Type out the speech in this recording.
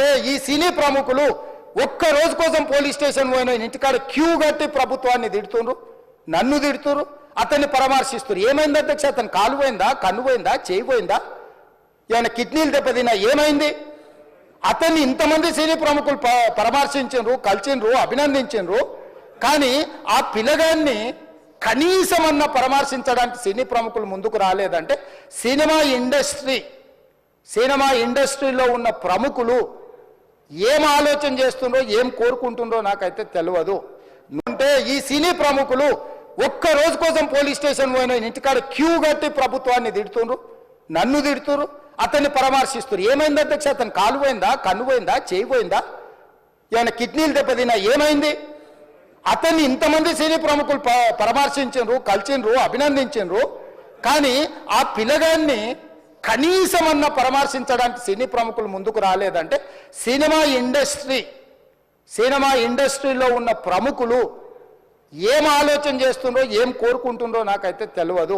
అంటే ఈ సినీ ప్రముఖులు ఒక్క రోజు కోసం పోలీస్ స్టేషన్ పోయిన ఇంటికాడ క్యూ కట్టి ప్రభుత్వాన్ని తిడుతున్నారు, నన్ను తిడుతున్నారు, అతన్ని పరామర్శిస్తున్నారు. ఏమైంది అధ్యక్ష? అతను కాలు పోయిందా, కన్ను పోయిందా, చేయి పోయిందా, ఏమైనా కిడ్నీలు దెబ్బతిన్నా, ఏమైంది? అతన్ని ఇంతమంది సినీ ప్రముఖులు పరామర్శించారు, కలిసిండ్రు, అభినందించారు. కానీ ఆ పిల్లగాన్ని కనీసమన్నా పరామర్శించడానికి సినీ ప్రముఖులు ముందుకు రాలేదంటే సినిమా ఇండస్ట్రీలో ఉన్న ప్రముఖులు ఏం ఆలోచన చేస్తుండ్రో, ఏం కోరుకుంటుండ్రో నాకైతే తెలియదు. అంటే ఈ సినీ ప్రముఖులు ఒక్క రోజు కోసం పోలీస్ స్టేషన్ పోయిన ఇంటికాడ క్యూ కట్టి ప్రభుత్వాన్ని తిడుతున్నారు, నన్ను తిడుతున్నారు, అతన్ని పరామర్శిస్తున్నారు. ఏమైంది అధ్యక్ష? అతను కాలు పోయిందా, కన్ను పోయిందా, చేయి పోయిందా, ఏమైనా కిడ్నీలు దెబ్బతిన్నా, ఏమైంది? అతన్ని ఇంతమంది సినీ ప్రముఖులు పరామర్శించారు, కలిసిండ్రు, అభినందించారు. కానీ ఆ పిల్లగాన్ని కనీసమన్నా పరామర్శించడానికి సినీ ప్రముఖులు ముందుకు రాలేదంటే సినిమా ఇండస్ట్రీలో ఉన్న ప్రముఖులు ఏం ఆలోచన చేస్తుండ్రో, ఏం కోరుకుంటుండ్రో నాకైతే తెలియదు.